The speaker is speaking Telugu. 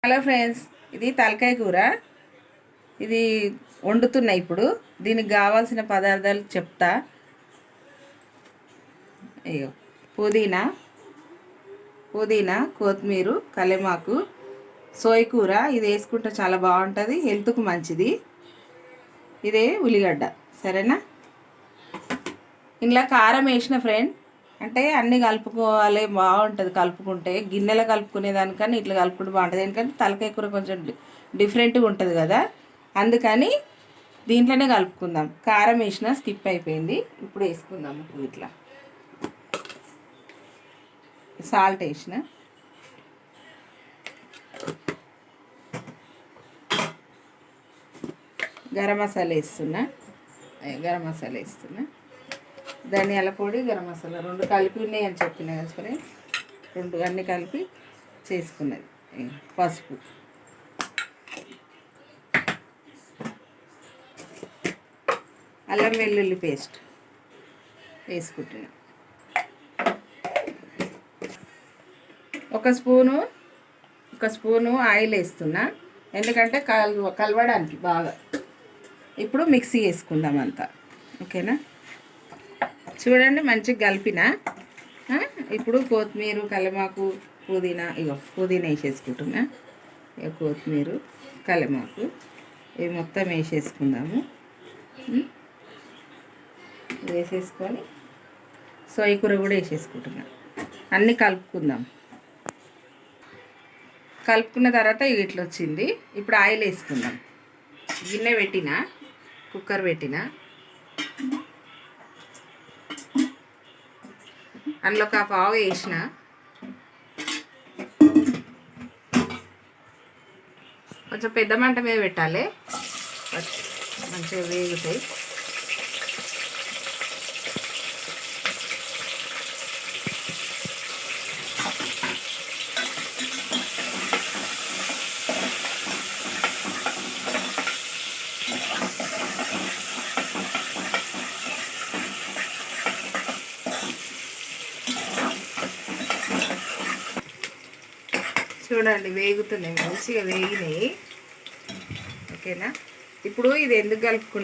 హలో ఫ్రెండ్స్, ఇది తలకాయ కూర. ఇది వండుతున్నా. ఇప్పుడు దీనికి కావాల్సిన పదార్థాలు చెప్తా. అయ్యో, పుదీనా, కొత్తిమీర, కలెమాకు, సోయ కూర. ఇది వేసుకుంటే చాలా బాగుంటుంది, హెల్త్కు మంచిది. ఇదే ఉల్లిగడ్డ. సరేనా? ఇంట్లో కారం వేసిన ఫ్రెండ్, అంటే అన్నీ కలుపుకోవాలి, బాగుంటుంది. కలుపుకుంటే గిన్నెలో కలుపుకునే దానికన్నా ఇట్లా కలుపుకుంటే బాగుంటుంది. ఎందుకంటే తలకాయ కూర కొంచెం డిఫరెంట్గా ఉంటుంది కదా, అందుకని దీంట్లోనే కలుపుకుందాం. కారం వేసిన స్కిప్ అయిపోయింది, ఇప్పుడు వేసుకుందాము. ఇట్లా సాల్ట్ వేసిన, గరం మసాలా వేస్తున్నా, ధనియాల పొడి, గరం మసాలా రెండు కలిపి ఉన్నాయి అని చెప్పిన కదా సరే, రెండు అన్నీ కలిపి చేసుకున్నది. పసుపు, అల్లం వెల్లుల్లి పేస్ట్ వేసుకుంటున్నా. ఒక స్పూను ఆయిల్ వేస్తున్నా, ఎందుకంటే కలవడానికి బాగా. ఇప్పుడు మిక్సీ వేసుకుందాం అంతా. ఓకేనా? చూడండి, మంచిగా కలిపిన. ఇప్పుడు కొత్తిమీర, కలెమాకు, పుదీనా వేసేసుకుంటున్నా. కొత్తిమీర, కలెమాకు ఇవి మొత్తం వేసేసుకుందాము. వేసేసుకొని సోయ కూర కూడా వేసేసుకుంటున్నా. అన్నీ కలుపుకుందాం. కలుపుకున్న తర్వాత ఇట్లా వచ్చింది. ఇప్పుడు ఆయిల్ వేసుకుందాం. గిన్నె పెట్టిన, కుక్కర్ పెట్టిన, అందులో ఒక పావు వేసిన. కొంచెం పెద్ద మంట మీద పెట్టాలి, మంచిగా వేగుతాయి. చూడండి, వేగుతున్నాయి, మంచిగా వేగినాయి. ఓకేనా? ఇప్పుడు ఇది ఎందుకు కలుపుకున్నాం